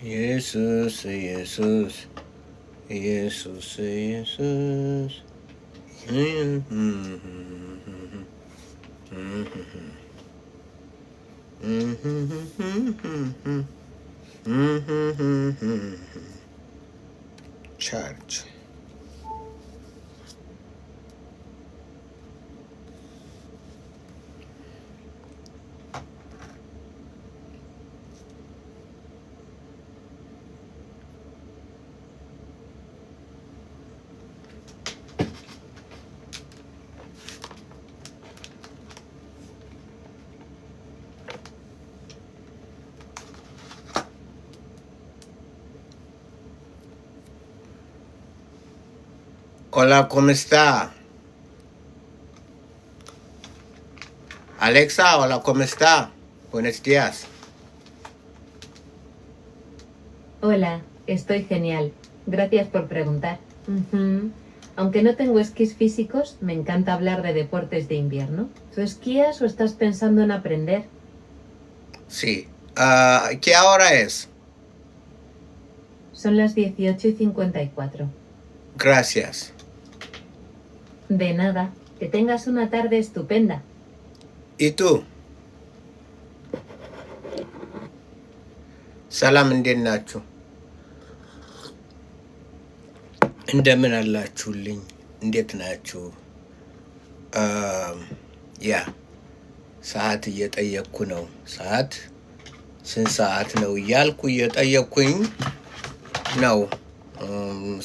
Jesus, Jesus, Jesus, Jesus. Church. Hola, ¿cómo está? Alexa, hola, ¿cómo está? Buenos días. Hola, estoy genial. Gracias por preguntar. Aunque no tengo esquís físicos, me encanta hablar de deportes de invierno. ¿Tú esquías o estás pensando en aprender? Sí. ¿Qué hora es? Son las 18:54. Gracias. De nada. Que tengas una tarde estupenda. ¿Y tú? ሰላም እንዴት ናችሁ? እንደምን አላችሁልኝ? እንዴት ናችሁ? ያ ሰዓት እየጠየቅኩ ነው። ሰዓት ስንት ሰዓት ነው እያልኩ እየጠየቅኩኝ ነው።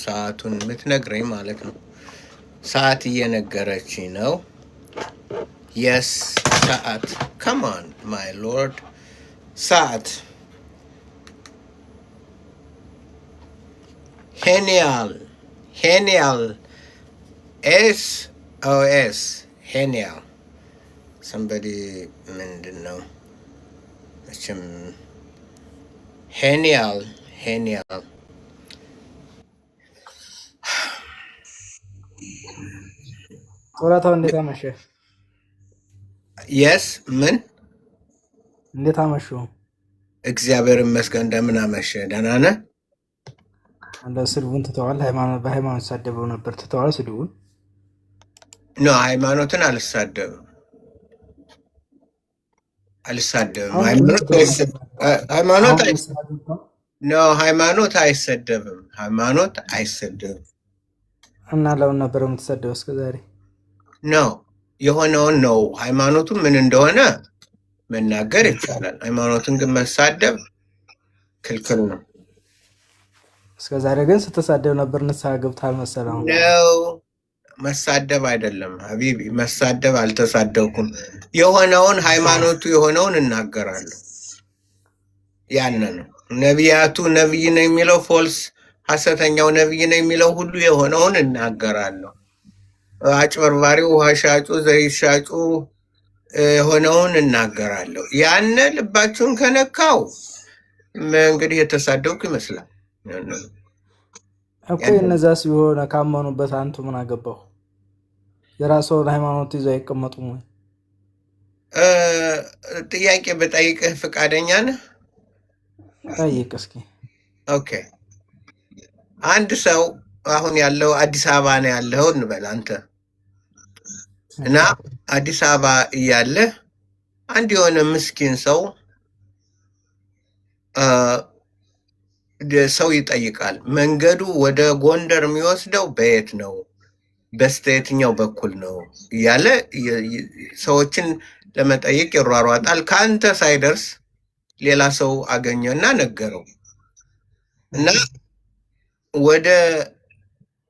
ሰዓቱን የምትነግረኝ ማለት ነው። ሰዓት እየነገረችኝ ነው። የስ ሰዓት ከማን ማይ ሎርድ ሰዓት ሄኒያል SOS ሄኒያል somebody ምንድን ነው እችም ሄኒያል ጦራታው እንዴት አመሸ? የስ ምን እንዴት አመሹ? እግዚአብሔር ይመስገን። እንደምን አመሸ? ደህና ነህ? አንተ ስድቡን ትተዋል? በሃይማኖት ሳደበው ነበር ትተዋል ስድቡን? ኖ ሃይማኖትን አልሳደብም። ሃይማኖት አይሰደብም። እና ለምን ነበር የምትሰደበው እስከዛሬ? ነው የሆነውን ነው። ሃይማኖቱ ምን እንደሆነ መናገር ይቻላል። ሃይማኖትን ግን መሳደብ ክልክል ነው። እስከዛሬ ግን ስትሳደብ ነበር። ንስሐ ገብተሃል መሰለህ? ነው መሳደብ አይደለም ሀቢቢ፣ መሳደብ አልተሳደብኩም። የሆነውን ሃይማኖቱ የሆነውን እናገራለሁ። ያነ ነው ነቢያቱ ነቢይ ነው የሚለው ፎልስ፣ ሐሰተኛው ነቢይ ነው የሚለው ሁሉ የሆነውን እናገራለሁ። አጭበርባሪው፣ ውሃ ሻጩ፣ ዘይት ሻጩ የሆነውን እናገራለሁ። ያነ ልባችሁን ከነካው እንግዲህ የተሳደብኩ ይመስላል እኮ። እነዛስ ቢሆን ካመኑበት አንቱ ምን አገባው? የራስዎን ሃይማኖት ይዘው አይቀመጡም ወይ? ጥያቄ በጠይቅህ ፈቃደኛ ነህ? ጠይቅ እስኪ። ኦኬ፣ አንድ ሰው አሁን ያለው አዲስ አበባ ነው ያለው እንበል አንተ እና አዲስ አበባ እያለ አንድ የሆነ ምስኪን ሰው ይጠይቃል። መንገዱ ወደ ጎንደር የሚወስደው በየት ነው? በስተየትኛው በኩል ነው? እያለ ሰዎችን ለመጠየቅ ይሯሯጣል። ከአንተ ሳይደርስ ሌላ ሰው አገኘና ነገረው እና ወደ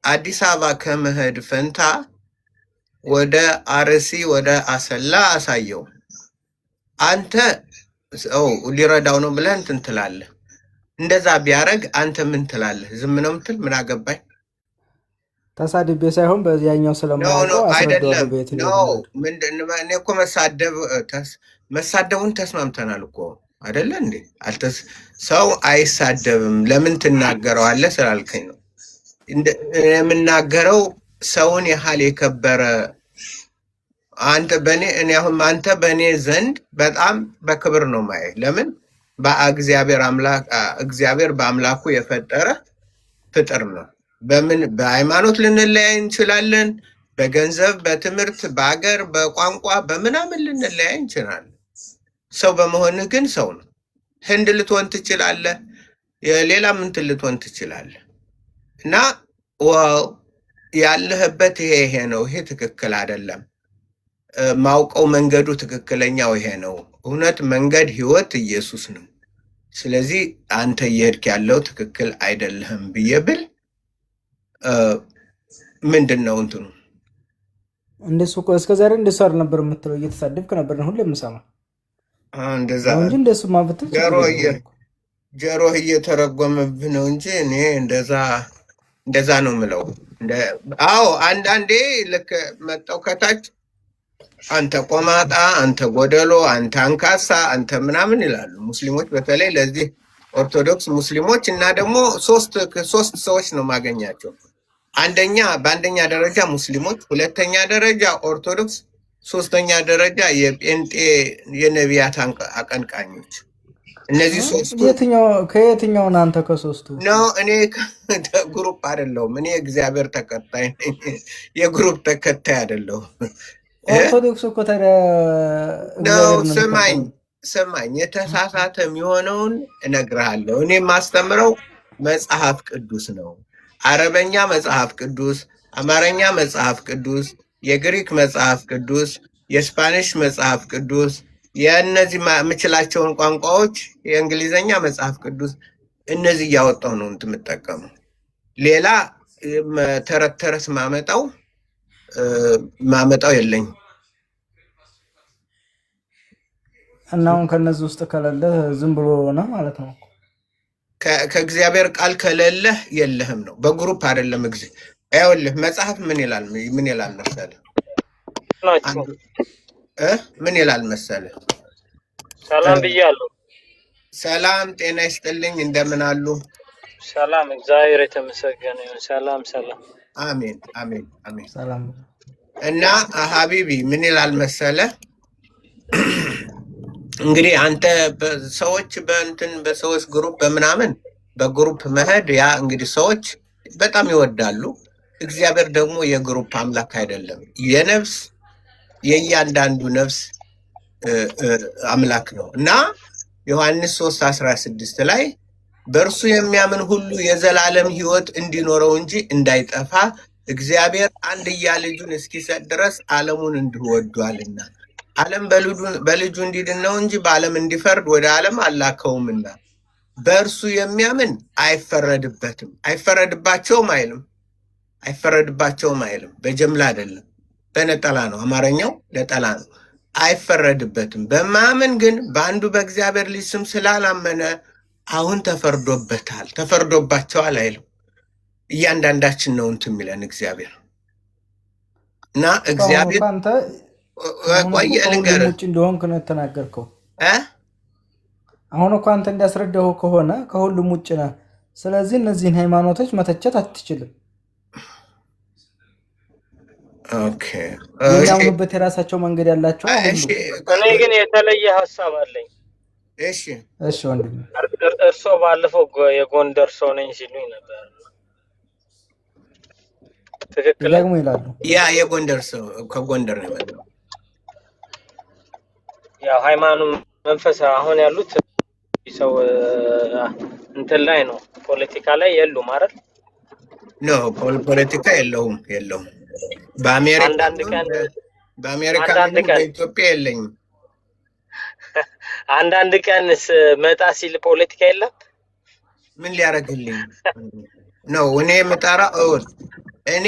አዲስ አበባ ከመሄድ ፈንታ ወደ አርሲ ወደ አሰላ አሳየው። አንተ ሰው ሊረዳው ነው ብለህ እንትን ትላለህ። እንደዛ ቢያደርግ አንተ ምን ትላለህ? ዝም ነው ምትል? ምን አገባኝ? ተሳድቤ ሳይሆን በዚያኛው ስለማውቀው አስረዳው። ቤት ነው ምንድን እኔ እኮ መሳደቡን ተስማምተናል እኮ አይደለ እንዴ? ሰው አይሳደብም ለምን ትናገረዋለህ ስላልከኝ ነው የምናገረው። ሰውን ያህል የከበረ አንተ በእኔ ዘንድ በጣም በክብር ነው ማየህ። ለምን እግዚአብሔር በአምላኩ የፈጠረ ፍጥር ነው። በሃይማኖት ልንለያይ እንችላለን። በገንዘብ፣ በትምህርት፣ በአገር፣ በቋንቋ፣ በምናምን ልንለያይ እንችላለን። ሰው በመሆንህ ግን ሰው ነው። ህንድ ልትሆን ትችላለህ፣ ሌላ ምንትን ልትሆን ትችላለህ። እና ያለህበት ይሄ ነው፣ ይሄ ትክክል አይደለም፣ ማውቀው መንገዱ ትክክለኛው ይሄ ነው፣ እውነት፣ መንገድ፣ ህይወት ኢየሱስ ነው። ስለዚህ አንተ እየሄድክ ያለው ትክክል አይደለህም ብዬ ብል ምንድን ነው እንትኑ? እንደሱ እኮ እስከዛሬ እንደሱ አልነበር የምትለው፣ እየተሳደብክ ነበር ነው ሁሌ የምሰማው። እንደዛ እንጂ እንደሱ ማብትል ጀሮህ እየተረጎመብህ ነው እንጂ እኔ እንደዛ ነው ምለው። አዎ አንዳንዴ ልክ መጣው ከታች አንተ ቆማጣ፣ አንተ ጎደሎ፣ አንተ አንካሳ፣ አንተ ምናምን ይላሉ ሙስሊሞች። በተለይ ለዚህ ኦርቶዶክስ ሙስሊሞች እና ደግሞ ሶስት ሰዎች ነው ማገኛቸው። በአንደኛ ደረጃ ሙስሊሞች፣ ሁለተኛ ደረጃ ኦርቶዶክስ፣ ሶስተኛ ደረጃ የጴንጤ የነቢያት አቀንቃኞች። እነዚህ ሶስቱ ከየትኛው አንተ ከሶስቱ ነው? እኔ ግሩፕ አይደለሁም። እኔ እግዚአብሔር ተከታይ ነኝ፣ የግሩፕ ተከታይ አይደለሁም። ኦርቶዶክስ እኮ ስማኝ፣ የተሳሳተ የሚሆነውን እነግርሃለሁ። እኔ የማስተምረው መጽሐፍ ቅዱስ ነው። አረበኛ መጽሐፍ ቅዱስ፣ አማርኛ መጽሐፍ ቅዱስ፣ የግሪክ መጽሐፍ ቅዱስ፣ የስፓኒሽ መጽሐፍ ቅዱስ፣ የእነዚህ የምችላቸውን ቋንቋዎች፣ የእንግሊዘኛ መጽሐፍ ቅዱስ፣ እነዚህ እያወጣሁ ነው የምጠቀመው። ሌላ ተረት ማመጣው የለኝ። እና አሁን ከነዚህ ውስጥ ከሌለ ዝም ብሎ ነው ማለት ነው። ከእግዚአብሔር ቃል ከሌለህ የለህም ነው። በግሩፕ አይደለም። ይኸውልህ መጽሐፍ ምን ይላል መሰለህ? ምን ይላል መሰለህ? ሰላም ብያለሁ። ሰላም ጤና ይስጥልኝ። እንደምን አሉ? ሰላም፣ እግዚአብሔር የተመሰገነ ይሁን። ሰላም። አሜን። ሰላም። እና ሀቢቢ ምን ይላል መሰለህ? እንግዲህ አንተ ሰዎች በሰዎች ግሩፕ በግሩፕ መሄድ ያ እንግዲህ ሰዎች በጣም ይወዳሉ። እግዚአብሔር ደግሞ የግሩፕ አምላክ አይደለም። የእያንዳንዱ ነፍስ አምላክ ነው እና ዮሐንስ 3:16 ላይ በእርሱ የሚያምን ሁሉ የዘላለም ሕይወት እንዲኖረው እንጂ እንዳይጠፋ እግዚአብሔር አንድያ ልጁን እስኪሰጥ ድረስ ዓለሙን እንዲሁ ወዷልና፣ ዓለም በልጁ እንዲድን ነው እንጂ በዓለም እንዲፈርድ ወደ ዓለም አላከውምና፣ በእርሱ የሚያምን አይፈረድበትም። አይፈረድባቸውም አይልም። በጀምላ አይደለም፣ በነጠላ ነው። አማርኛው ነጠላ ነው። አይፈረድበትም። በማመን ግን በአንዱ በእግዚአብሔር ልጅ ስም ስላላመነ አሁን ተፈርዶባቸዋል አይልም። እያንዳንዳችን ነው እንትን የሚለን እግዚአብሔር እና እግዚአብሔር ቆየ ነገር ውጭ እንደሆንክ ነው የተናገርከው። አሁን እኮ አንተ እንዳስረዳኸው ከሆነ ከሁሉም ውጭ ነህ። ስለዚህ እነዚህን ሃይማኖቶች መተቸት አትችልም። ኦኬ፣ የሚያምኑበት የራሳቸው መንገድ ያላቸው። እኔ ግን የተለየ ሀሳብ አለኝ። እሺ ወንድም፣ እርስዎ ባለፈው የጎንደር ሰው ነኝ ሲሉኝ ነበር። ትክክል ደግሞ ይላሉ። ያ የጎንደር ሰው ከጎንደር ነው የመጣው። ያው ሃይማኖት መንፈስ አሁን ያሉት ሰው እንትን ላይ ነው፣ ፖለቲካ ላይ የሉም አይደል? ነው ፖለቲካ የለውም። በአሜሪካ በኢትዮጵያ የለኝም። አንዳንድ ቀንስ መጣ ሲል ፖለቲካ የለም። ምን ሊያደርግልኝ ነው? እኔ የምጠራው እኔ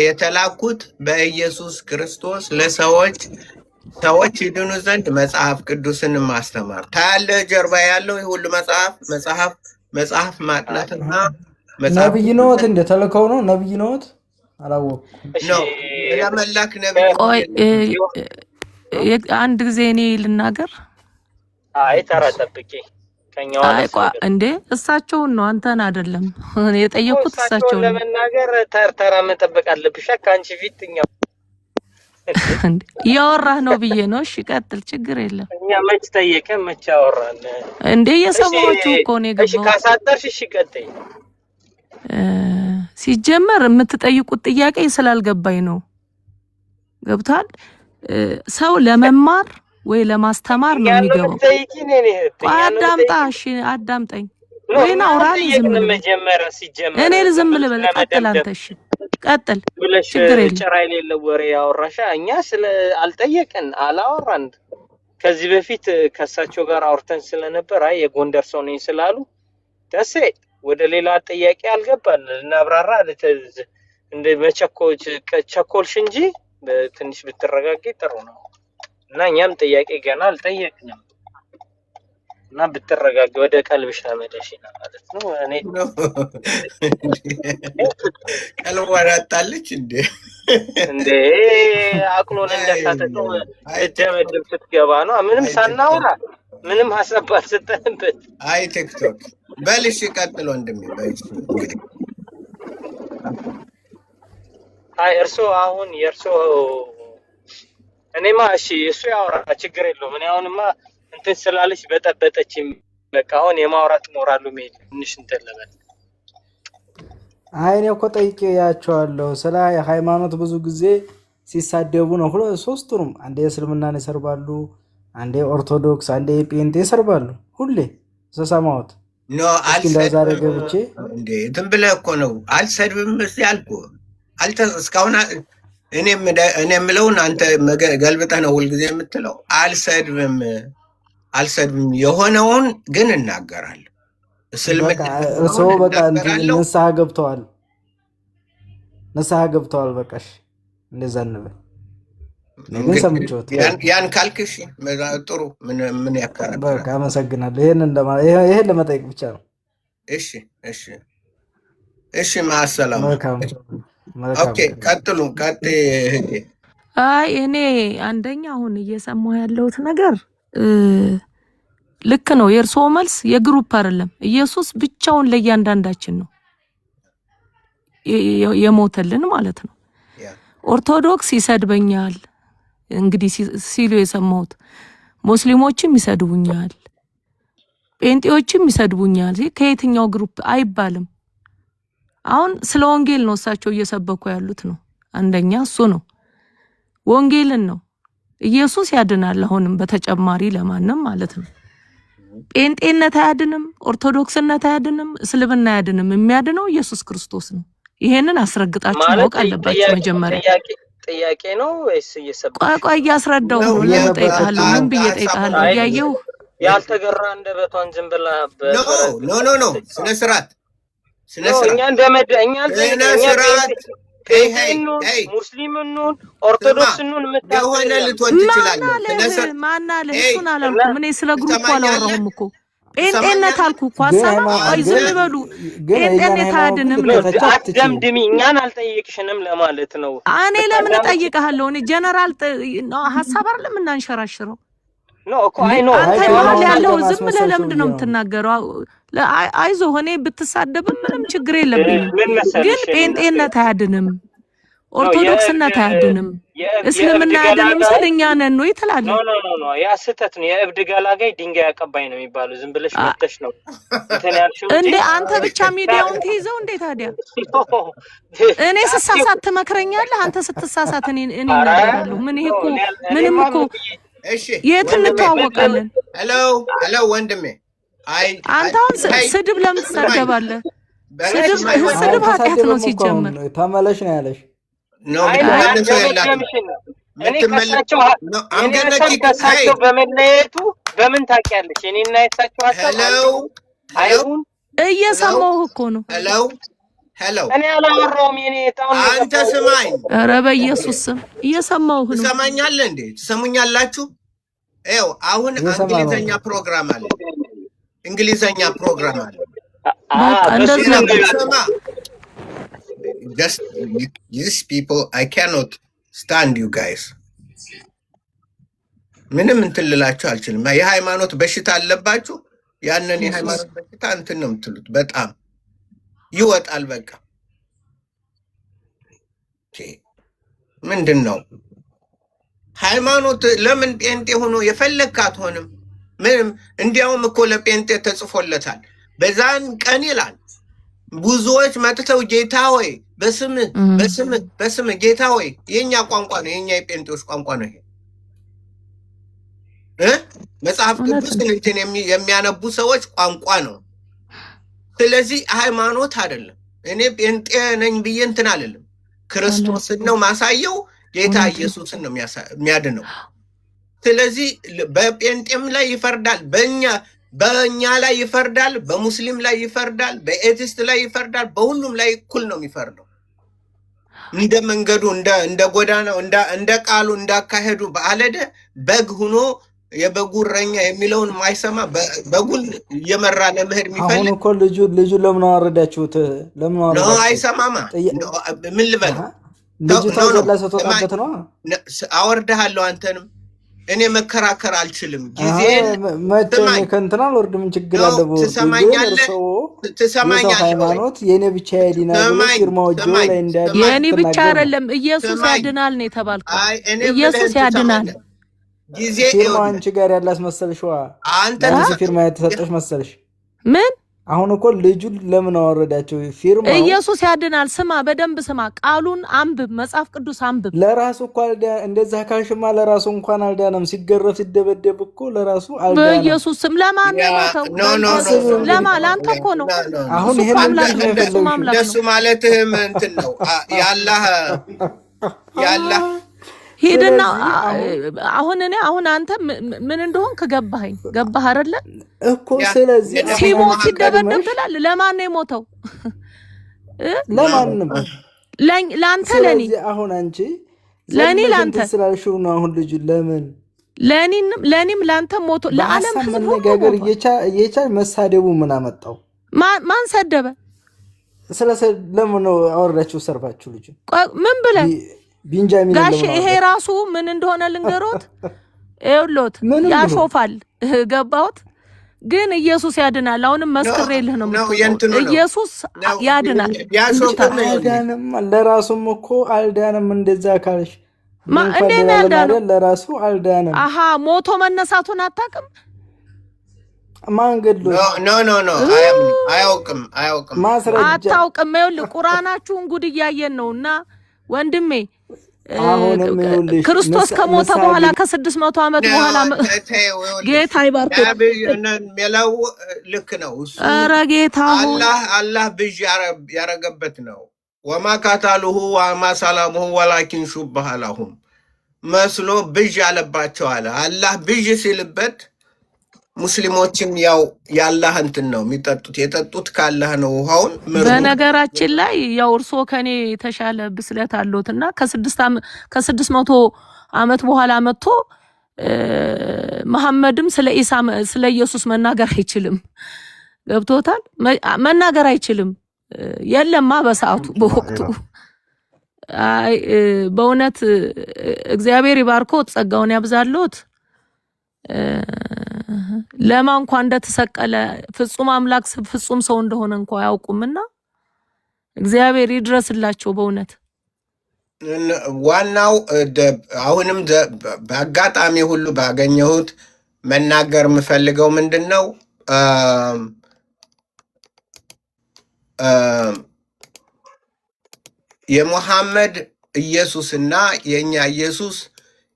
የተላኩት በኢየሱስ ክርስቶስ ለሰዎች ይድኑ ዘንድ መጽሐፍ ቅዱስን ማስተማር። ታያለህ፣ ጀርባ ያለው ሁሉ መጽሐፍ ማጥናትና ነብይ ነዎት? እንደ ተልከው ነው ነብይ ነዎት? አላወኩም ነው ለመላክ ነብይ። ቆይ አንድ ጊዜ እኔ ልናገር። አይ ተራ ጠብቂ። እንዴ እሳቸውን ነው አንተን አይደለም የጠየቁት። እሳቸውን ለመናገር ተራ መጠበቅ አለብሽ። ከአንቺ ፊትኛው ያወራህ ነው ብዬ ነው። እሺ ቀጥል፣ ችግር የለም። እኛ መች ጠየቀን መች አወራን እንዴ? የሰማችሁ እኮ ነው የገባው። እሺ ካሳጠርሽ እሺ ቀጥይ። ሲጀመር የምትጠይቁት ጥያቄ ስላልገባኝ ነው። ገብቷል? ሰው ለመማር ወይ ለማስተማር ነው የሚገባው። አዳምጣ፣ እሺ አዳምጠኝ። ወይና አውራን ዝም ብለህ መጀመሪያ ሲጀመር እኔ ዝም ብለህ ቀጥል አንተ። እሺ ቀጥል፣ ችግር የለም። ጭራ የሌለው ወሬ ያወራሻ። እኛ ስለ አልጠየቀን አላወራን። ከዚህ በፊት ከሳቸው ጋር አውርተን ስለነበር አይ የጎንደር ሰው ነኝ ስላሉ ደስ ወደ ሌላ ጥያቄ አልገባን። እናብራራ እንደ ቸኮልሽ እንጂ ትንሽ ብትረጋጊ ጥሩ ነው። እና እኛም ጥያቄ ገና አልጠየቅንም። እና ብትረጋጊ ወደ ቀልብሽ ተመለሽ ማለት ነው። እኔ ቀልብ ወራጣለች እንዴ አቅሎን እንደሳተው እደመድም ስትገባ ነው። ምንም ሳናወራ ምንም ሐሳብ አልሰጠንበት። አይ ቲክቶክ በልሽ ቀጥሎ እንደሚባል እንግዲህ አይ እርሶ አሁን የርሶ እኔማ እሺ እሱ ያወራ ችግር የለውም። እኔ አሁንማ እንትን ስላለች በጠበጠችኝ። በቃ አሁን የማውራት ሞራሉ ሜል ትንሽ እንትን ለበል። አይ እኔ እኮ ጠይቄያቸዋለሁ ስለ ሃይማኖት ብዙ ጊዜ ሲሳደቡ ነው። ሶስቱንም አንዴ እስልምናን ይሰርባሉ፣ አንዴ ኦርቶዶክስ፣ አንዴ ጴንጤ ይሰርባሉ። ሁሌ ሰማሁት። ኖ አልሰድብም ገብቼ እንዴ ዝም ብለህ እኮ ነው አልሰድብም ያልኩህ። እስካሁን እኔ የምለውን አንተ ገልብጠህ ነው ሁልጊዜ የምትለው። አልሰድብም የሆነውን ግን እናገራለሁ። እርስዎ በቃ ንስሐ ገብተዋል። በቃሽ እንደዛ እንበል። ግን ሰምቼዎት ያን ካልክሽ ጥሩ ምን ያከራል። በቃ አመሰግናለሁ። ይሄን ለመጠየቅ ብቻ ነው። እሺ ማሰላም። ኦኬ ቀጥሉ። አይ እኔ አንደኛ አሁን እየሰማሁ ያለሁት ነገር ልክ ነው። የእርስዎ መልስ የግሩፕ አይደለም። ኢየሱስ ብቻውን ለእያንዳንዳችን ነው የሞተልን ማለት ነው። ኦርቶዶክስ ይሰድበኛል እንግዲህ ሲሉ የሰማሁት፣ ሙስሊሞችም ይሰድቡኛል፣ ጴንጤዎችም ይሰድቡኛል። ከየትኛው ግሩፕ አይባልም። አሁን ስለ ወንጌል ነው እሳቸው እየሰበኩ ያሉት ነው። አንደኛ እሱ ነው፣ ወንጌልን ነው። ኢየሱስ ያድናል። አሁንም በተጨማሪ ለማንም ማለት ነው። ጴንጤነት አያድንም፣ ኦርቶዶክስነት አያድንም፣ እስልምና አያድንም። የሚያድነው ኢየሱስ ክርስቶስ ነው። ይሄንን አስረግጣችሁ ማወቅ አለባችሁ። መጀመሪያ ጥያቄ ነው ወይስ እየሰበኩ? ቆይ እያስረዳው ነው። ለምን ጠይቃለሁ? ምን ብዬ ጠይቃለሁ? ያየው ያልተገራ እንደበቷን ዝም ብላ ኖ ስነ ስርዓት ሙስሊምኑን ኦርቶዶክስኑን የሆነ ልትሆን ትችላለህ። ማን አለ? እሱን አላልኩም እኔ። ስለ ግሩፕ አላወራሁም እኮ ጴንጤነት አልኩ እኮ። አሰማ ዝም በሉ። ጴንጤነት አያድንም ነው። አትደምድሚ። እኛን አልጠየቅሽንም ለማለት ነው። እኔ ለምን እጠይቅሃለሁ? እኔ ጀነራል ሀሳብ አይደለም እናንሸራሽረው ነው እኮ። አይ ነው አንተ ማለት ያለው ዝም ብለህ ለምንድን ነው የምትናገረው? አይዞህ እኔ ብትሳደብም ምንም ችግር የለብኝም። ግን ጴንጤነት አያድንም፣ ኦርቶዶክስነት አያድንም፣ እስልምና አያድንም ስል እኛ ነን ነው ይተላል። ኖ ያ ስህተት ነው። የእብድ ገላጋይ ድንጋይ አቀባይ ነው የሚባለው። ዝም ብለሽ መተሽ ነው እንትን ያልሽው እንዴ? አንተ ብቻ ሚዲያውን ትይዘው እንዴ ታዲያ? እኔ ስሳሳት ትመክረኛለህ፣ አንተ ስትሳሳት እኔ እናገራለሁ። ምን ይሄ እኮ ምንም እኮ የት እንተዋወቃለን? ሄሎ ወንድሜ፣ አንተ አሁን ስድብ ለምን ትሳደባለህ? ስድብ ኃጢአት ነው ሲጀመር። ተመለሽ ነው ያለሽ። ከሳቸው በመለየቱ በምን ታውቂያለሽ? እኔና የሳቸው አይሁን እየሰማሁህ እኮ ነው። ሄሎ እኔ አላወራሁም። አንተ ስማኝ። ኧረ በኢየሱስ ስም እየሰማሁህ ነው። ትሰማኛለህ እንዴ? ትሰሙኛላችሁ? ይኸው አሁን እንግሊዘኛ ፕሮግራም አለ። Just these people, I cannot stand you guys. ምንም እንትን ልላችሁ አልችልም። የሃይማኖት በሽታ አለባችሁ። ያንን የሃይማኖት በሽታ እንትን ነው የምትሉት። በጣም ይወጣል። በቃ ምንድን ነው ሃይማኖት ለምን ጴንጤ ሆኖ የፈለግካት ሆንም ምንም እንዲያውም እኮ ለጴንጤ ተጽፎለታል በዛን ቀን ይላል ብዙዎች መጥተው ጌታ ሆይ በስምህ ጌታ ሆይ የኛ ቋንቋ ነው የኛ የጴንጤዎች ቋንቋ ነው ይሄ መጽሐፍ ቅዱስን እንትን የሚያነቡ ሰዎች ቋንቋ ነው ስለዚህ ሃይማኖት አይደለም እኔ ጴንጤ ነኝ ብዬ እንትን አይደለም ክርስቶስን ነው ማሳየው ጌታ ኢየሱስን ነው የሚያድነው ስለዚህ በጴንጤም ላይ ይፈርዳል በእኛ ላይ ይፈርዳል በሙስሊም ላይ ይፈርዳል በኤቲስት ላይ ይፈርዳል በሁሉም ላይ እኩል ነው የሚፈርደው እንደ መንገዱ እንደ ጎዳናው እንደ ቃሉ እንዳካሄዱ በአለደ በግ ሆኖ የበጉረኛ የሚለውን ማይሰማ በጉል የመራ ለመሄድ የሚፈልግ አሁን እኮ ልጁ ለምን አወረዳችሁት ነው አይሰማማ ምን ልበል ልጁ ታገላ ሰጥቷበት ነው አወርደሃለሁ አንተንም እኔ መከራከር አልችልም ጊዜ መጥተህ ከእንትና ወርድ ምን ችግር አለው ትሰማኛለህ ሃይማኖት የኔ ብቻ ያዲና ግርማው ጆ ላይ እንዳለ የኔ ብቻ አይደለም ኢየሱስ ያድናል ነው የተባልከው ኢየሱስ ያድናል ጊዜ ፊርማው አንቺ ጋር ያላስ መሰልሽዋ አንተ ፊርማ የተሰጠሽ መሰልሽ ምን አሁን እኮ ልጁ ለምን አወረዳቸው ፊርማው ኢየሱስ ያድናል ስማ በደንብ ስማ ቃሉን አንብብ መጽሐፍ ቅዱስ አንብብ ለራሱ እኮ እንደዛ ካልሽማ ለራሱ እንኳን አልዳነም ሲገረፍ ሲደበደብ እኮ ለራሱ አልዳነም በኢየሱስ ስም ለማን ነው ለማን ላንተ እኮ ነው አሁን ይሄን ለሱ ማለትህም እንትን ነው ያላህ ሄደና አሁን አንተ ምን እንደሆን ገባህ አይደለ እኮ ስለዚህ ሲሞት ሲደበደብ ትላለህ ለማን ነው የሞተው ለማንም ላንተ ለኔ አሁን አንቺ ለኔ ላንተ ስላልሽው ነው አሁን ልጅ ለምን ለኔም ላንተ ሞቶ ለዓለም ህዝብ ነገር እየቻለ መሳደቡ ምን አመጣው ማን ሰደበ ለምን ነው አወረዳችሁ ሰርፋችሁ ልጅ ምን ብለህ ቢንጃሚን ጋሽ ይሄ ራሱ ምን እንደሆነ ልንገሮት እውሎት ያሾፋል ገባውት ግን ኢየሱስ ያድናል አሁንም መስክሬልህ ነው ኢየሱስ ያድናል ያዳንም ለራሱም እኮ አልዳንም እንደዛ ካልሽ እንዴት ያልዳነው ለራሱ አልዳንም አሃ ሞቶ መነሳቱን አታውቅም ማንገድሎ ኖ አያውቅም ማስረጃ አታውቅም ይኸውልህ ቁርአናችሁን ጉድ እያየን ነውና ወንድሜ ክርስቶስ ከሞተ በኋላ ከ600 ዓመት በኋላ ጌታ ይባርክ የሚለው ልክ ነው ኧረ ጌታ አላህ ብዥ ያረገበት ነው ወማ ካታሉሁ ወማ ሰላሙሁ ወላኪን ሹብሃ ለሁም መስሎ ብዥ አለባቸው አለ አላህ ብዥ ሲልበት ሙስሊሞችም ያው ያላህ እንትን ነው የሚጠጡት የጠጡት ካላህ ነው ውሃውን በነገራችን ላይ ያው እርሶ ከኔ ተሻለ ብስለት አለውትና ከ600 ዓመት በኋላ መጥቶ መሐመድም ስለ ኢየሱስ መናገር አይችልም ገብቶታል መናገር አይችልም የለማ በሰዓቱ በወቅቱ አይ በእውነት እግዚአብሔር ይባርኮት ጸጋውን ያብዛልዎት ለማ እንኳን እንደተሰቀለ ፍጹም አምላክ ፍጹም ሰው እንደሆነ እንኳን ያውቁምና እግዚአብሔር ይድረስላቸው በእውነት ዋናው አሁንም በአጋጣሚ ሁሉ ባገኘሁት መናገር የምፈልገው ምንድነው የሙሐመድ ኢየሱስና የኛ ኢየሱስ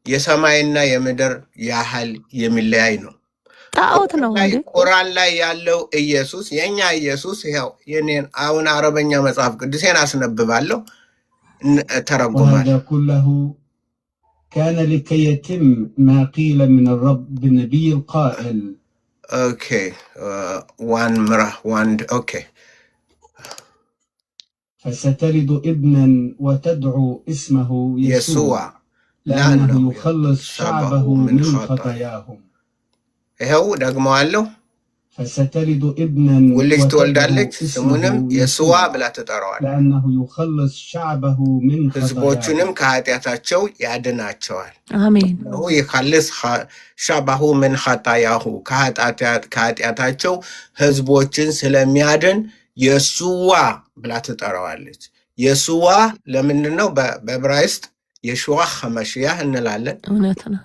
የሰማይና የምድር ያህል የሚለያይ ነው ጣዖት ነው እንዴ ቁርአን ላይ ያለው ኢየሱስ የኛ ኢየሱስ ይሄው የኔን አሁን አረበኛ መጽሐፍ ቅዱሴን አስነብባለሁ ተረጉማለሁ كله كان لكي يتم ما قيل من الرب بالنبي القائل اوكي اوكي فستلد ابنا وتدعو اسمه يسوع لأنه يخلص شعبه من خطاياهم ይሄው ደግመዋለሁ فستلد ابنا وليش ትወልዳለች ስሙንም የሱዋ ብላ ትጠራዋለች لأنه يخلص شعبه من خطاياهم ህዝቦቹንም ከኃጢአታቸው ያድናቸዋል አሜን ነው ይخلص شعبه من خطاياه ከኃጢአታቸው ህዝቦችን ስለሚያድን የሱዋ ብላ ትጠራዋለች የሱዋ ለምንድን ነው በዕብራይስጥ የሽዋ ሐመሽያህ እንላለን። እውነት ነው።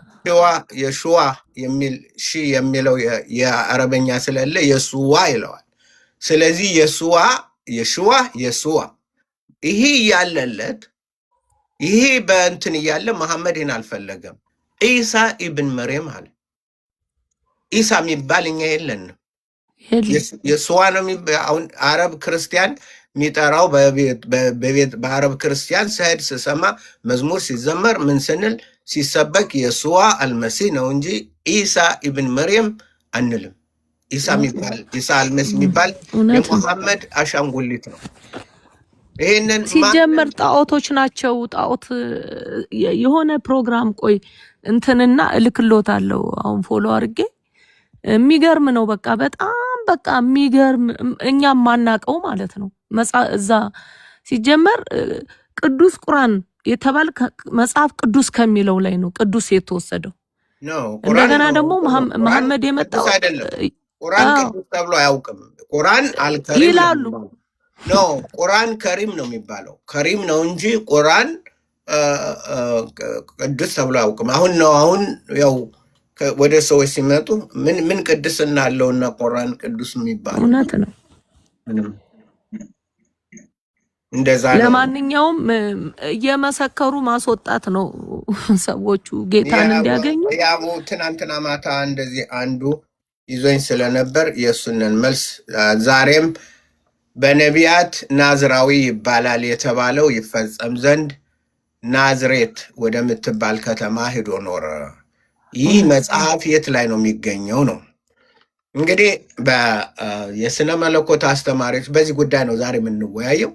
የሽዋ የሚል የሚለው የአረበኛ ስለሌለ የሱዋ ይለዋል። ስለዚህ የሽዋ ይሄ ያለለት ይሄ በእንትን እያለ መሐመድን አልፈለገም። ኢሳ ኢብን መርየም አለ። ኢሳ የሚባል እኛ የለንም። የሱዋ ነው። አሁን አረብ ክርስቲያን የሚጠራው በአረብ ክርስቲያን ስሄድ ስሰማ መዝሙር ሲዘመር ምን ስንል ሲሰበክ የሱዋ አልመሲ ነው እንጂ ኢሳ ኢብን መርየም አንልም። ኢሳ አልመሲ የሚባል የሙሐመድ አሻንጉሊት ነው። ይሄንን ሲጀመር ጣዖቶች ናቸው። ጣዖት የሆነ ፕሮግራም ቆይ እንትንና እልክሎታለሁ አሁን ፎሎ አድርጌ የሚገርም ነው። በቃ በጣም የሚገርም እኛም ማናቀው ማለት ነው። እዛ ሲጀመር ቅዱስ ቁርአን የተባለ መጽሐፍ ቅዱስ ከሚለው ላይ ነው ቅዱስ የተወሰደው። እንደገና ደግሞ መሐመድ የመጣው ቁርአን ቅዱስ ተብሎ አያውቅም። ቁርአን አልከሪም ይላሉ። ቁርአን ከሪም ነው የሚባለው። ከሪም ነው እንጂ ቁርአን ቅዱስ ተብሎ አያውቅም። አሁን ያው ወደ ሰዎች ሲመጡ ምን ቅድስና አለውና ቁርአን ቅዱስ የሚባለው? እውነት ነው። እንደዛ ነው። ለማንኛውም እየመሰከሩ ማስወጣት ነው ሰዎቹ ጌታን እንዲያገኙ። ያው ትናንትና ማታ እንደዚህ አንዱ ይዞኝ ስለነበር የሱንን መልስ ዛሬም በነቢያት ናዝራዊ ይባላል የተባለው ይፈጸም ዘንድ ናዝሬት ወደምትባል ከተማ ሄዶ ኖረ። ይህ መጽሐፍ የት ላይ ነው የሚገኘው ነው? እንግዲህ የስነ መለኮት አስተማሪዎች በዚህ ጉዳይ ነው ዛሬ የምንወያየው።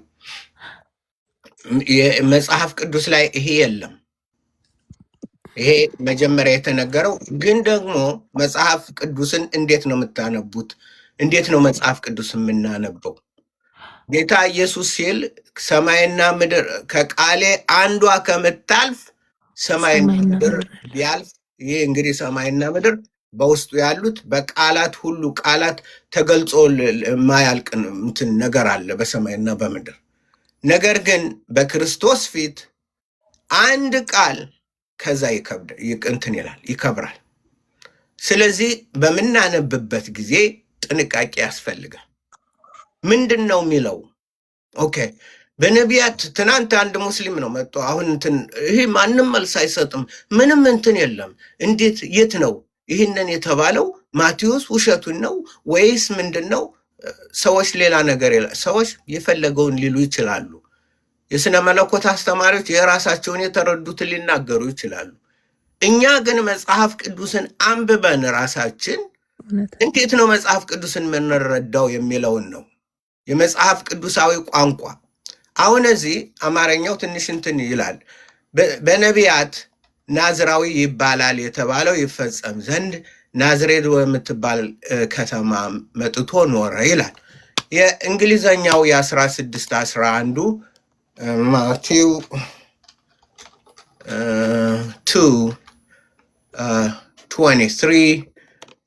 መጽሐፍ ቅዱስ ላይ ይሄ የለም። ይሄ መጀመሪያ የተነገረው ግን ደግሞ መጽሐፍ ቅዱስን እንዴት ነው የምታነቡት? እንዴት ነው መጽሐፍ ቅዱስ የምናነበው? ጌታ ኢየሱስ ሲል ሰማይና ምድር ከቃሌ አንዷ ከምታልፍ ሰማይና ምድር ቢያልፍ፣ ይሄ እንግዲህ ሰማይና ምድር በውስጡ ያሉት በቃላት ሁሉ ቃላት ተገልጾ የማያልቅ እንትን ነገር አለ በሰማይና በምድር። ነገር ግን በክርስቶስ ፊት አንድ ቃል ከዛ እንትን ይላል ይከብራል። ስለዚህ በምናነብበት ጊዜ ጥንቃቄ ያስፈልጋል። ምንድን ነው የሚለው? ኦኬ በነቢያት ትናንት አንድ ሙስሊም ነው መጥቶ አሁን እንትን ይሄ ማንም መልስ አይሰጥም፣ ምንም እንትን የለም። እንዴት የት ነው ይህንን የተባለው? ማቴዎስ ውሸቱን ነው ወይስ ምንድን ነው? ሰዎች ሌላ ነገር ሰዎች የፈለገውን ሊሉ ይችላሉ። የስነ መለኮት አስተማሪዎች የራሳቸውን የተረዱትን ሊናገሩ ይችላሉ። እኛ ግን መጽሐፍ ቅዱስን አንብበን ራሳችን እንዴት ነው መጽሐፍ ቅዱስን የምንረዳው የሚለውን ነው። የመጽሐፍ ቅዱሳዊ ቋንቋ አሁን እዚህ አማርኛው ትንሽ እንትን ይላል። በነቢያት ናዝራዊ ይባላል የተባለው ይፈጸም ዘንድ ናዝሬት የምትባል ከተማ መጥቶ ኖረ ይላል። የእንግሊዘኛው የ1611 ማቴው 2:23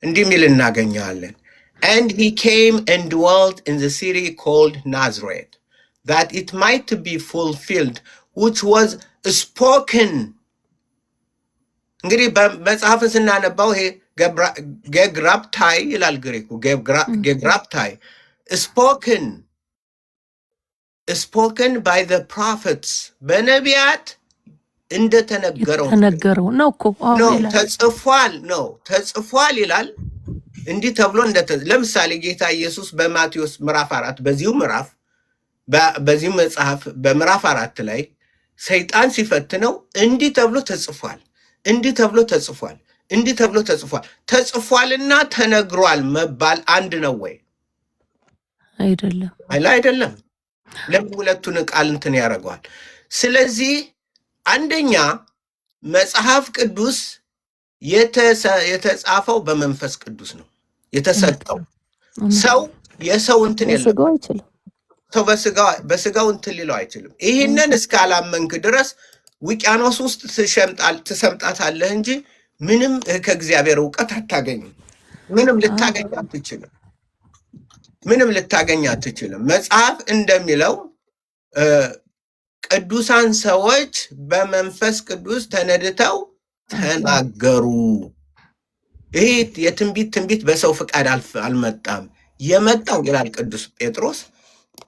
እንዲህ ሚል እናገኛለን። And he came and dwelt in the city called Nazareth, that it might be fulfilled, which was spoken. እንግዲህ በመጽሐፍ ስናነባው ይሄ ጌግራፕታይ ይላል ግሪኩ። ጌግራፕታይ spoken by the prophets፣ በነቢያት እንደተነገረው ነው እኮ ተጽፏል ይላል። እንዲህ ተብሎ ለምሳሌ ጌታ ኢየሱስ በማቴዎስ ምዕራፍ 4 በዚሁ መጽሐፍ በምዕራፍ 4 ላይ ሰይጣን ሲፈትነው እንዲህ ተብሎ ተጽፏል፣ እንዲህ ተብሎ ተጽፏል፣ እንዲህ ተብሎ ተጽፏል። ተጽፏልና ተነግሯል መባል አንድ ነው ወይ? አይደለም። ለምን ሁለቱን ቃል እንትን ያደርገዋል? ስለዚህ አንደኛ መጽሐፍ ቅዱስ የተጻፈው በመንፈስ ቅዱስ ነው የተሰጠው። ሰው የሰው እንትን የለም። ሰው በስጋው እንትን ሊለው አይችልም። ይህንን እስካላመንክ ድረስ ውቅያኖስ ውስጥ ትሰምጣታለህ እንጂ ምንም ከእግዚአብሔር እውቀት አታገኝም። ምንም ልታገኝ አትችልም። መጽሐፍ እንደሚለው ቅዱሳን ሰዎች በመንፈስ ቅዱስ ተነድተው ተናገሩ። ይሄ የትንቢት በሰው ፍቃድ አልመጣም። የመጣው ይላል ቅዱስ ጴጥሮስ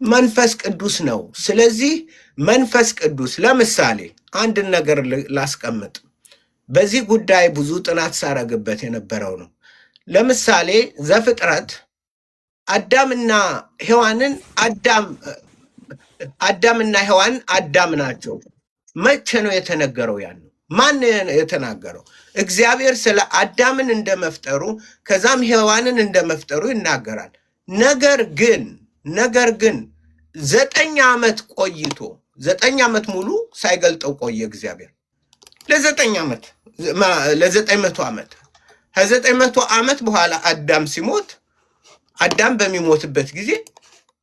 መንፈስ ቅዱስ ነው። ስለዚህ መንፈስ ቅዱስ ለምሳሌ አንድ ነገር ላስቀምጥ። በዚህ ጉዳይ ብዙ ጥናት ሳረግበት የነበረው ነው። ለምሳሌ ዘፍጥረት አዳምና ሔዋንን አዳምና ሔዋን አዳም ናቸው። መቼ ነው የተነገረው? ያን ማን የተናገረው? እግዚአብሔር ስለ አዳምን እንደመፍጠሩ ከዛም ሔዋንን እንደመፍጠሩ ይናገራል። ነገር ግን 9 ዓመት ቆይቶ 9 ዓመት ሙሉ ሳይገልጠው ቆየ እግዚአብሔር ለ9 ዓመት ለ900 ዓመት። ከ900 ዓመት በኋላ አዳም ሲሞት አዳም በሚሞትበት ጊዜ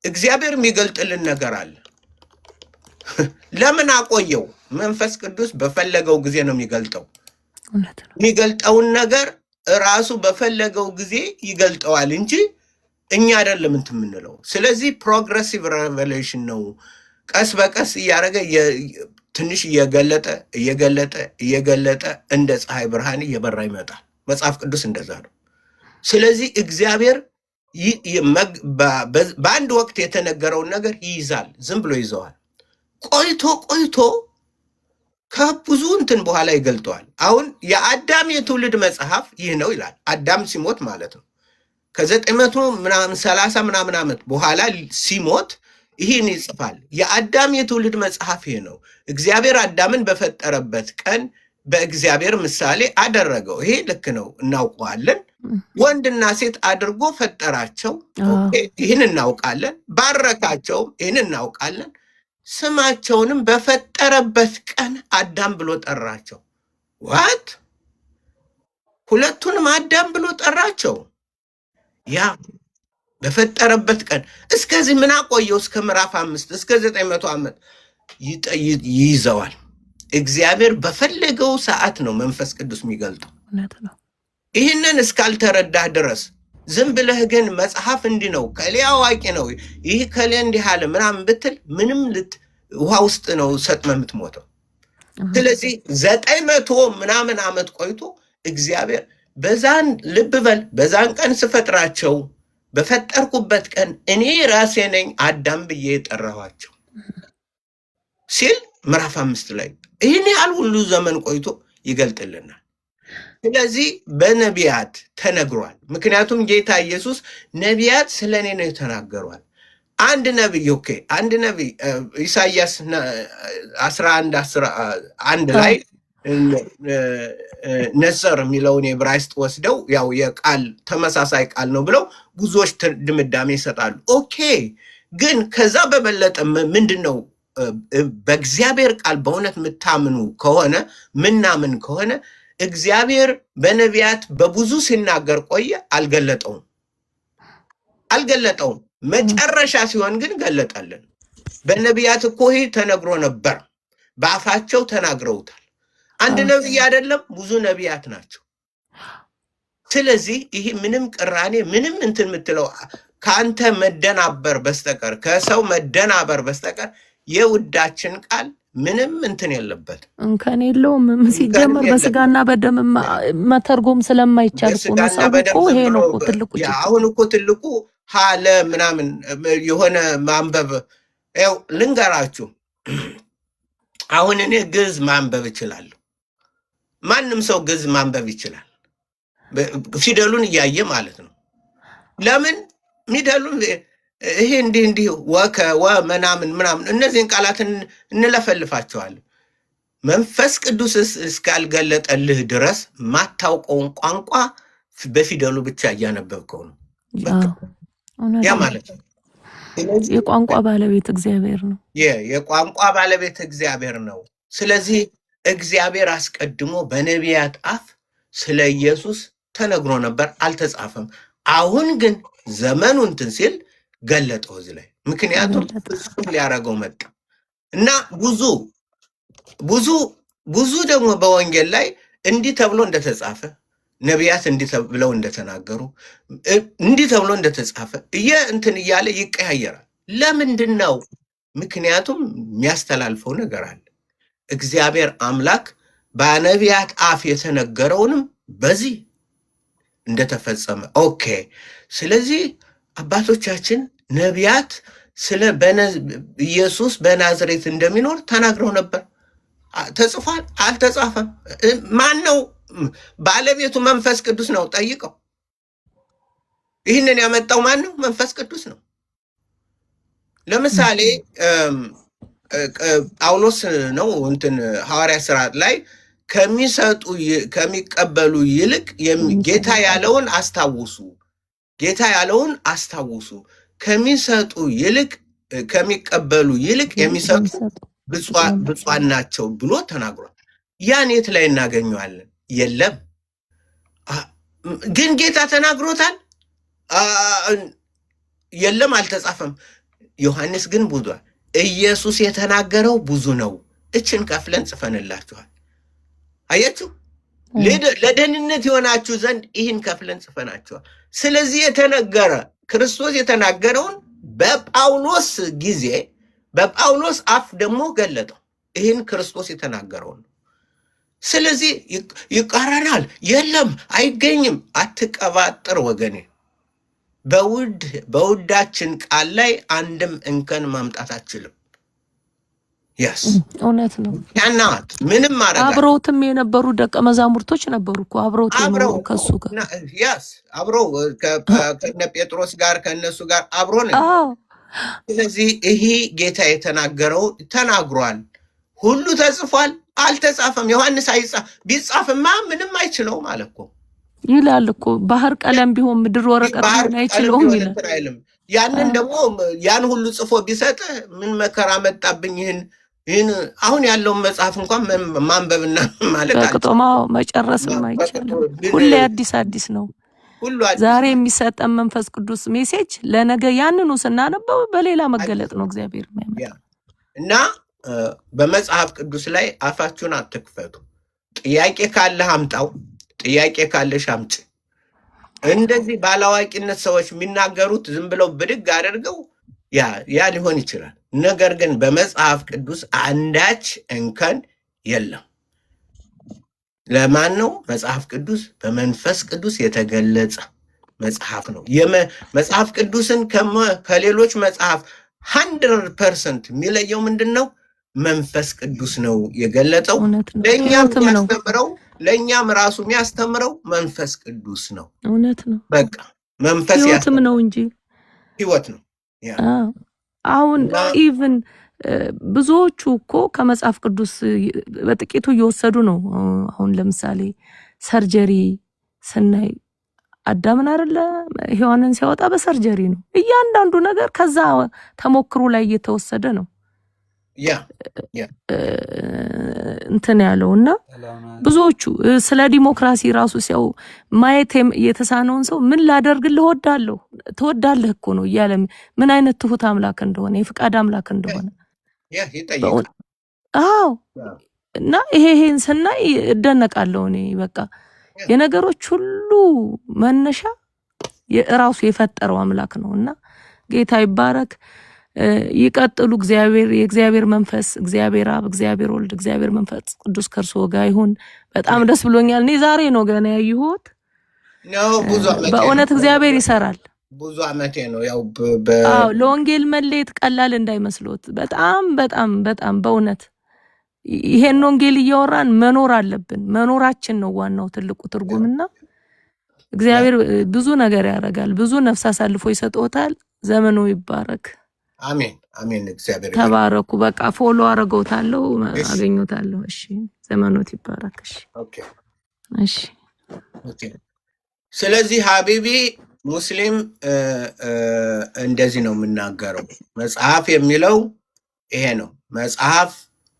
እግዚአብሔር የሚገልጥልን ነገር አለ። ለምን አቆየው? መንፈስ ቅዱስ በፈለገው ጊዜ ነው የሚገልጠው። የሚገልጠውን ነገር ራሱ በፈለገው ጊዜ ይገልጠዋል እንጂ እኛ አይደለም እንትን የምንለው። ስለዚህ ፕሮግሬሲቭ ሬቨሌሽን ነው። ቀስ በቀስ እያደረገ ትንሽ እየገለጠ እንደ ፀሐይ ብርሃን እየበራ ይመጣል። መጽሐፍ ቅዱስ እንደዛ ነው። ስለዚህ እግዚአብሔር በአንድ ወቅት የተነገረውን ነገር ይይዛል፣ ዝም ብሎ ይዘዋል። ቆይቶ ከብዙ እንትን በኋላ ይገልጠዋል። አሁን የአዳም የትውልድ መጽሐፍ ይህ ነው ይላል። አዳም ሲሞት ማለት ነው። ከ930 ምናምን ዓመት በኋላ ሲሞት ይህን ይጽፋል። የአዳም የትውልድ መጽሐፍ ይህ ነው። እግዚአብሔር አዳምን በፈጠረበት ቀን በእግዚአብሔር ምሳሌ አደረገው። ይሄ ልክ ነው፣ እናውቀዋለን። ወንድና ሴት አድርጎ ፈጠራቸው። ይህን እናውቃለን። ባረካቸውም፣ ይህን እናውቃለን። ስማቸውንም በፈጠረበት ቀን አዳም ብሎ ጠራቸው። ዋት ሁለቱንም አዳም ብሎ ጠራቸው። ያ በፈጠረበት ቀን እስከዚህ ምን አቆየው? እስከ ምዕራፍ 5 እስከ 900 ዓመት ይይዘዋል። እግዚአብሔር በፈለገው ሰዓት ነው መንፈስ ቅዱስ የሚገልጠው። ይህንን እስካልተረዳህ ድረስ ዝም ብለህ ግን መጽሐፍ እንዲህ ነው ከሌ አዋቂ ነው ይህ ከሌ እንዲህ አለ ምናምን ብትል ምንም ውሃ ውስጥ ነው ሰጥመ የምትሞተው። ስለዚህ 900 ምናምን ዓመት ቆይቶ እግዚአብሔር በዛን ልብ በል በዛን ቀን ስፈጥራቸው በፈጠርኩበት ቀን እኔ ራሴ ነኝ አዳም ብዬ የጠራኋቸው ሲል ምዕራፍ 5 ላይ ይህን ያህል ሁሉ ዘመን ቆይቶ ይገልጥልናል። ስለዚህ በነቢያት ተነግሯል። ምክንያቱም ጌታ ኢየሱስ ነቢያት ስለ እኔ ነው የተናገሯል። አንድ ነቢይ ኢሳይያስ 11:1 ላይ ነጸር የሚለውን የዕብራይስጥ ወስደው ያው የቃል ተመሳሳይ ቃል ነው ብለው ብዙዎች ድምዳሜ ይሰጣሉ። ኦኬ፣ ግን ከዛ በበለጠ ምንድነው በእግዚአብሔር ቃል በእውነት የምታምኑ ከሆነ ምናምን ከሆነ እግዚአብሔር በነቢያት በብዙ ሲናገር ቆየ፣ አልገለጠውም። መጨረሻ ሲሆን ግን ገለጠልን። በነቢያት እኮ ይህ ተነግሮ ነበር፣ በአፋቸው ተናግረውታል። አንድ ነቢይ አይደለም፣ ብዙ ነቢያት ናቸው። ስለዚህ ይህ ምንም ቅራኔ ምንም እንትን የምትለው ከአንተ መደናበር በስተቀር ከሰው መደናበር በስተቀር የውዳችን ቃል ምንም እንትን የለበት እንከን የለውም። ሲጀመር በስጋና በደም መተርጎም ስለማይቻል እኮ ይሄ ነው ትልቁ። አሁን እኮ ትልቁ ሀለ ምናምን የሆነ ማንበብ ያው ልንገራችሁ። አሁን እኔ ግዕዝ ማንበብ እችላለሁ። ማንም ሰው ግዕዝ ማንበብ ይችላል፣ ፊደሉን እያየ ማለት ነው። ለምን ሚደሉን ይሄ እንዲህ ወ ምናምን እነዚህን ቃላትን እንለፈልፋቸዋለን። መንፈስ ቅዱስ እስካልገለጠልህ ድረስ ማታውቀውን ቋንቋ በፊደሉ ብቻ እያነበብከው ነው። ያ ማለት ነው የቋንቋ ባለቤት እግዚአብሔር ነው። የቋንቋ ባለቤት እግዚአብሔር ነው። ስለዚህ እግዚአብሔር አስቀድሞ በነቢያት አፍ ስለ ኢየሱስ ተነግሮ ነበር፣ አልተጻፈም። አሁን ግን ዘመኑ እንትን ሲል ገለጠው እዚህ ላይ። ምክንያቱም ፍጹም ሊያደርገው መጣ እና ብዙ ደግሞ በወንጌል ላይ እንዲህ ተብሎ እንደተጻፈ ነቢያት እንዲህ ተብለው እንደተናገሩ እንዲህ ተብሎ እንደተጻፈ እንትን እያለ ይቀያየራል። ለምንድን ነው ምክንያቱም የሚያስተላልፈው ነገር አለ። እግዚአብሔር አምላክ በነቢያት አፍ የተነገረውንም በዚህ እንደተፈጸመ ኦኬ። ስለዚህ አባቶቻችን ነቢያት ስለ ኢየሱስ በናዝሬት እንደሚኖር ተናግረው ነበር። ተጽፏል? አልተጻፈም? ማን ነው ባለቤቱ? መንፈስ ቅዱስ ነው። ጠይቀው። ይህንን ያመጣው ማን ነው? መንፈስ ቅዱስ ነው። ለምሳሌ ጳውሎስ ነው እንትን ሐዋርያ ሥራት ላይ ከሚቀበሉ ይልቅ ጌታ ያለውን አስታውሱ፣ ጌታ ያለውን አስታውሱ፣ ከሚሰጡ ይልቅ ከሚቀበሉ ይልቅ የሚሰጡ ብፁዓን ናቸው ብሎ ተናግሯል። ያን የት ላይ እናገኘዋለን? የለም። ግን ጌታ ተናግሮታል? የለም፣ አልተጻፈም። ዮሐንስ ግን ብዙ ኢየሱስ የተናገረው ብዙ ነው። እችን ከፍለን ጽፈንላችኋል። አያችሁ፣ ለደህንነት የሆናችሁ ዘንድ ይህን ከፍለን ጽፈናችኋል። ስለዚህ የተነገረ ክርስቶስ የተናገረውን በጳውሎስ ጊዜ በጳውሎስ አፍ ደግሞ ገለጠው። ይህን ክርስቶስ የተናገረውን ነው። ስለዚህ ይቃረናል? የለም፣ አይገኝም። አትቀባጥር ወገኔ። በውዳችን ቃል ላይ አንድም እንከን ማምጣት አችልም። ያስ እውነት ነው። ያናት ምንም ማረጋ አብረውትም የነበሩ ደቀ መዛሙርቶች ነበሩ እኮ አብረውት የነበሩ ከሱ ጋር ያስ አብረው ከነ ጴጥሮስ ጋር ከነሱ ጋር አብሮ ነው። ስለዚህ ይሄ ጌታ የተናገረው ተናግሯል። ሁሉ ተጽፏል? አልተጻፈም። ዮሐንስ ቢጻፍማ ምንም አይችለውም አለ እኮ ይላል እኮ። ባህር ቀለም ቢሆን ምድር ወረቀት ቢሆን አይችለውም ይላል። ያንን ደግሞ ያን ሁሉ ጽፎ ቢሰጥ ምን መከራ መጣብኝ። ይህን አሁን ያለውን መጽሐፍ እንኳን ማንበብና ማለት ተቅጦማ መጨረስም አይቻልም። ሁሌ አዲስ ነው። ዛሬ የሚሰጠን መንፈስ ቅዱስ ሜሴጅ ለነገ ያንኑ ስናነበው በሌላ መገለጥ ነው እግዚአብሔር የሚያመጣው። እና በመጽሐፍ ቅዱስ ላይ አፋችሁን አትክፈቱ። ጥያቄ ካለህ አምጣው፣ ጥያቄ ካለሽ አምጪ። እንደዚህ ባላዋቂነት ሰዎች የሚናገሩት ዝም ብለው ብድግ አድርገው ያ ሊሆን ይችላል። ነገር ግን በመጽሐፍ ቅዱስ አንዳች እንከን የለም። ለማን ነው? መጽሐፍ ቅዱስ በመንፈስ ቅዱስ የተገለጸ መጽሐፍ ነው። መጽሐፍ ቅዱስን ከሌሎች መጽሐፍ 100% የሚለየው ምንድን ነው? መንፈስ ቅዱስ ነው የገለጸው። ለእኛም ራሱ የሚያስተምረው መንፈስ ቅዱስ ነው። እውነት ነው። በቃ መንፈስ ህይወትም ነው እንጂ ህይወት ነው። አሁን ኢቭን ብዙዎቹ እኮ ከመጽሐፍ ቅዱስ በጥቂቱ እየወሰዱ ነው። አሁን ለምሳሌ ሰርጀሪ ስናይ አዳምን አይደለ ሔዋንን ሲያወጣ በሰርጀሪ ነው። እያንዳንዱ ነገር ከዛ ተሞክሮ ላይ እየተወሰደ ነው እንትን ያለውና ብዙዎቹ ስለ ዲሞክራሲ ራሱ ሲያው ማየት የተሳነውን ሰው ምን ላደርግልህ ትወዳለህ እኮ ነው እያለ ምን አይነት ትሁት አምላክ እንደሆነ የፍቃድ አምላክ እንደሆነ አዎ። እና ይሄን ስናይ እደነቃለሁ እኔ። በቃ የነገሮች ሁሉ መነሻ የራሱ የፈጠረው አምላክ ነው እና ጌታ ይባረክ። ይቀጥሉ። የእግዚአብሔር መንፈስ እግዚአብሔር አብ፣ እግዚአብሔር ወልድ፣ እግዚአብሔር መንፈስ ቅዱስ ከእርሱ ጋር ይሁን። በጣም ደስ ብሎኛል። እኔ ዛሬ ነው ገና ያየሁት። በእውነት እግዚአብሔር ይሰራል። ብዙ ዓመቴ ነው ያው ለወንጌል መለየት ቀላል እንዳይመስሎት። በጣም በጣም በጣም በእውነት ይሄን ወንጌል እያወራን መኖር አለብን። መኖራችን ነው ዋናው ትልቁ ትርጉምና እግዚአብሔር ብዙ ነገር ያደርጋል። ብዙ ነፍስ አሳልፎ ይሰጥዎታል። ዘመኑ ይባረክ። አሜን አሜን። እግዚአብሔር ተባረኩ። በቃ ፎሎ አረጋውታለሁ፣ አገኙታለሁ። እሺ፣ ዘመኑት ይባረክ። እሺ። ስለዚህ ሀቢቢ ሙስሊም እንደዚህ ነው የምናገረው። መጽሐፍ የሚለው ይሄ ነው። መጽሐፍ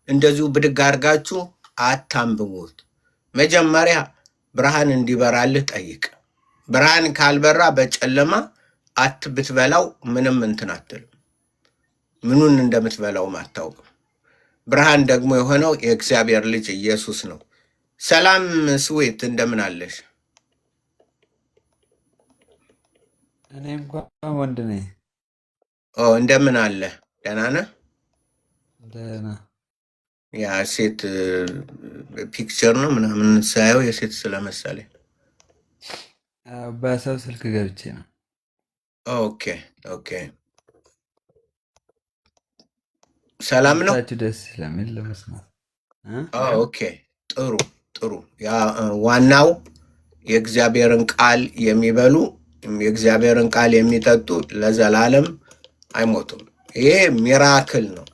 እንደዚሁ ብድግ አድርጋችሁ አታንብቡት። መጀመሪያ ብርሃን እንዲበራልህ ጠይቅ። ብርሃን ካልበራ በጨለማ ብትበላው ምንም እንትን አትልም። ምኑን እንደምትበላውም አታውቅም። ብርሃን ደግሞ የሆነው የእግዚአብሔር ልጅ ኢየሱስ ነው። ሰላም ስዊት፣ እንደምን አለሽ? እኔ እንኳን ወንድ ነኝ። እንደምን አለ? ደህና ነህ? ደህና ያ ሴት ፒክቸር ነው ምናምን ሳየው የሴት ስለመሰለኝ። በሰው ስልክ ገብቼ ነው። ኦኬ ኦኬ። ሰላም ነው። ድምጻችሁ ደስ ስለሚል ለመስማት ኦኬ ጥሩ ጥሩ። ያ ዋናው የእግዚአብሔርን ቃል የሚበሉ የእግዚአብሔርን ቃል የሚጠጡ ለዘላለም አይሞቱም። ይሄ ሚራክል ነው።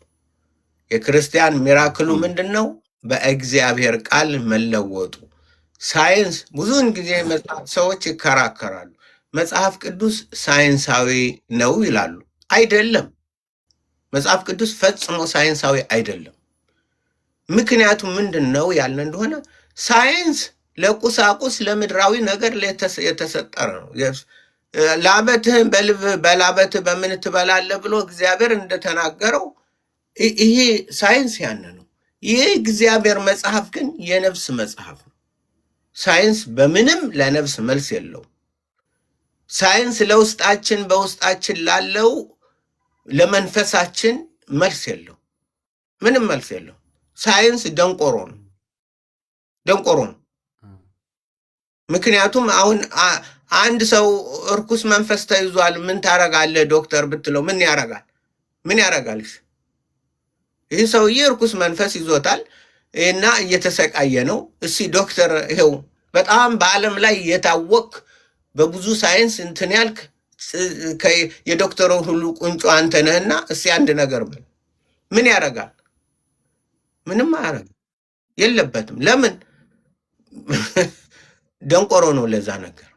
የክርስቲያን ሚራክሉ ምንድን ነው? በእግዚአብሔር ቃል መለወጡ። ሳይንስ ብዙውን ጊዜ መጽሐፍ ሰዎች ይከራከራሉ። መጽሐፍ ቅዱስ ሳይንሳዊ ነው ይላሉ። አይደለም። መጽሐፍ ቅዱስ ፈጽሞ ሳይንሳዊ አይደለም። ምክንያቱም ምንድን ነው ያልን እንደሆነ ሳይንስ ለቁሳቁስ ለምድራዊ ነገር የተሰጠረ ነው። ላበትህን በላበትህ በምን ትበላለህ ብሎ እግዚአብሔር እንደተናገረው ይሄ ሳይንስ ያነ ነው። ይህ እግዚአብሔር መጽሐፍ ግን የነፍስ መጽሐፍ ነው። ሳይንስ በምንም ለነፍስ መልስ የለው። ሳይንስ ለውስጣችን በውስጣችን ላለው ለመንፈሳችን መልስ የለው። ምንም መልስ የለው። ሳይንስ ደንቆሮ ነው፣ ደንቆሮ ነው። ምክንያቱም አሁን አንድ ሰው እርኩስ መንፈስ ተይዟል ምን ታረጋለህ ዶክተር ብትለው ምን ያረጋል? ምን ያረጋል? ይህ ሰውዬ እርኩስ መንፈስ ይዞታል እና እየተሰቃየ ነው። እስኪ ዶክተር ይኸው በጣም በዓለም ላይ የታወቅ በብዙ ሳይንስ እንትን ያልክ የዶክተሩን ሁሉ ቁንጮ አንተ ነህና እስኪ አንድ ነገር በል። ምን ያረጋል? ምንም አያረግም፣ የለበትም። ለምን? ደንቆሮ ነው ለዛ ነገር።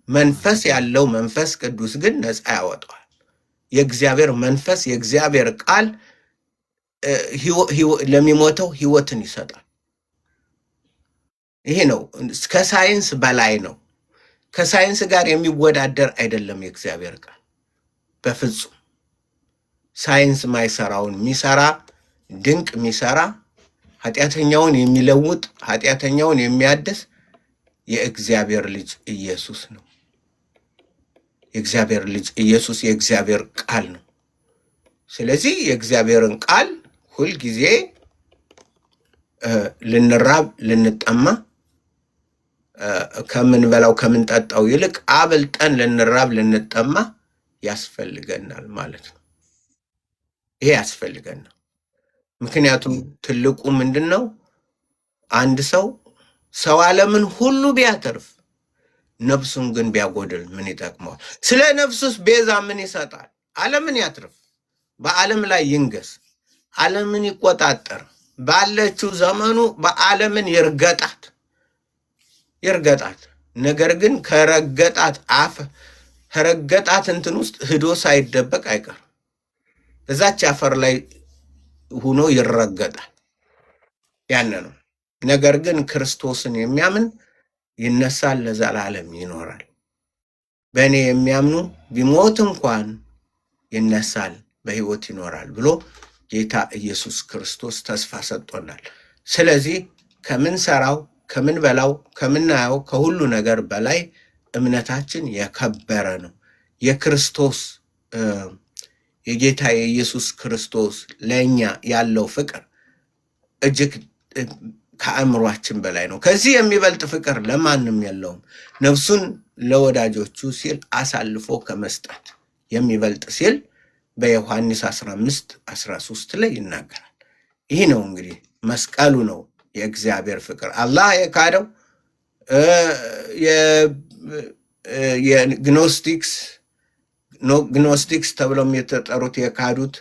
መንፈስ ያለው መንፈስ ቅዱስ ግን ነፃ ያወጣዋል። የእግዚአብሔር መንፈስ የእግዚአብሔር ቃል ለሚሞተው ህይወትን ይሰጣል። ይሄ ነው። ከሳይንስ በላይ ነው። ከሳይንስ ጋር የሚወዳደር አይደለም የእግዚአብሔር ቃል በፍጹም። ሳይንስ ማይሰራውን የሚሰራ ድንቅ የሚሰራ ኃጢአተኛውን የሚለውጥ ኃጢአተኛውን የሚያድስ የእግዚአብሔር ልጅ ኢየሱስ ነው። የእግዚአብሔር ልጅ ኢየሱስ የእግዚአብሔር ቃል ነው። ስለዚህ የእግዚአብሔርን ቃል ሁልጊዜ ልንራብ ልንጠማ ከምንበላው ከምንጠጣው ይልቅ አብልጠን ልንራብ ልንጠማ ያስፈልገናል ማለት ነው። ይሄ ያስፈልገናል። ምክንያቱም ትልቁ ምንድን ነው? አንድ ሰው ዓለምን ሁሉ ቢያተርፍ ነፍሱን ግን ቢያጎድል ምን ይጠቅመዋል? ስለ ነፍሱስ ቤዛ ምን ይሰጣል? ዓለምን ያትርፍ፣ በዓለም ላይ ይንገስ፣ ዓለምን ይቆጣጠር፣ ባለችው ዘመኑ በዓለምን ይርገጣት። ነገር ግን ከረገጣት እንትን ውስጥ ሂዶ ሳይደበቅ አይቀርም። እዛች አፈር ላይ ሆኖ ይረገጣል። ያነ ነው። ነገር ግን ክርስቶስን የሚያምን ይነሳል፣ ለዘላለም ይኖራል። በእኔ የሚያምኑ ቢሞት እንኳን ይነሳል፣ በሕይወት ይኖራል ብሎ ጌታ ኢየሱስ ክርስቶስ ተስፋ ሰጥቶናል። ስለዚህ ከምንሰራው ከምንበላው ከምናየው ከሁሉ ነገር በላይ እምነታችን የከበረ ነው። የክርስቶስ የጌታ የኢየሱስ ክርስቶስ ለእኛ ያለው ፍቅር እጅግ ከአእምሯችን በላይ ነው። ከዚህ የሚበልጥ ፍቅር ለማንም የለውም። ነፍሱን ለወዳጆቹ ሲል አሳልፎ ከመስጠት የሚበልጥ ሲል በዮሐንስ 15:13 ላይ ይናገራል። ይህ ነው እንግዲህ መስቀሉ ነው የእግዚአብሔር ፍቅር። አላህ የካደው ግኖስቲክስ ተብሎም የተጠሩት የካዱት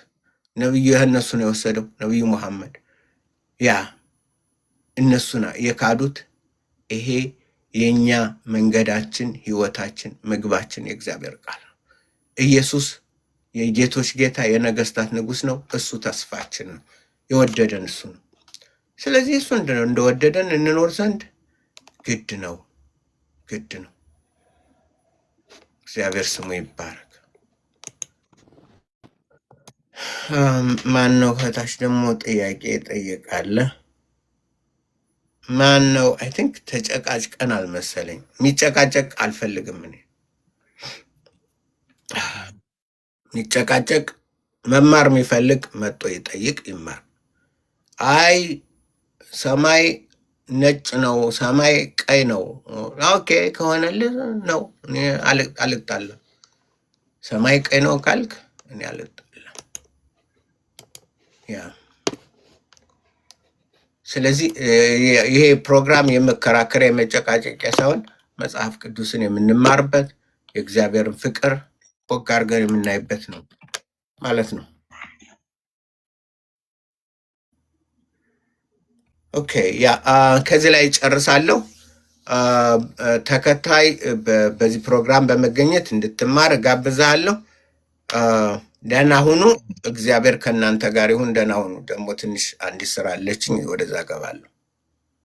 ነብዩ እነሱ ነው የወሰደው ነብዩ መሐመድ እነሱና የካዱት። ይሄ የኛ መንገዳችን፣ ህይወታችን፣ ምግባችን የእግዚአብሔር ቃል ነው። ኢየሱስ የጌቶች ጌታ የነገስታት ንጉስ ነው። እሱ ተስፋችን ነው። የወደደን እሱ ነው። ስለዚህ እሱ እንደወደደን እንኖር ዘንድ ግድ ነው። እግዚአብሔር ስሙ ይባረክ። ማን ነው ከታች ደግሞ ጥያቄ ጠይቃለ? ማን ነው? አይ ቲንክ ተጨቃጭቀን አልመሰለኝ። የሚጨቃጨቅ አልፈልግም እኔ። የሚጨቃጨቅ መማር የሚፈልግ መጥቶ ይጠይቅ ይማር። አይ ሰማይ ነጭ ነው ሰማይ ቀይ ነው ኦኬ ከሆነልህ ነው እኔ አልጣለም። ሰማይ ቀይ ነው ካልክ እኔ አልጣለም። ያ ስለዚህ ይሄ ፕሮግራም የመከራከሪያ የመጨቃጨቂያ ሳይሆን መጽሐፍ ቅዱስን የምንማርበት የእግዚአብሔርን ፍቅር ወግ አድርገን የምናይበት ነው ማለት ነው። ኦኬ ያ ከዚህ ላይ ጨርሳለሁ። ተከታይ በዚህ ፕሮግራም በመገኘት እንድትማር ጋብዛለሁ። ደህና ሁኑ። እግዚአብሔር ከእናንተ ጋር ይሁን። ደህና ሁኑ። ደግሞ ትንሽ አንዲት ስራ አለችኝ ወደዛ ገባለሁ።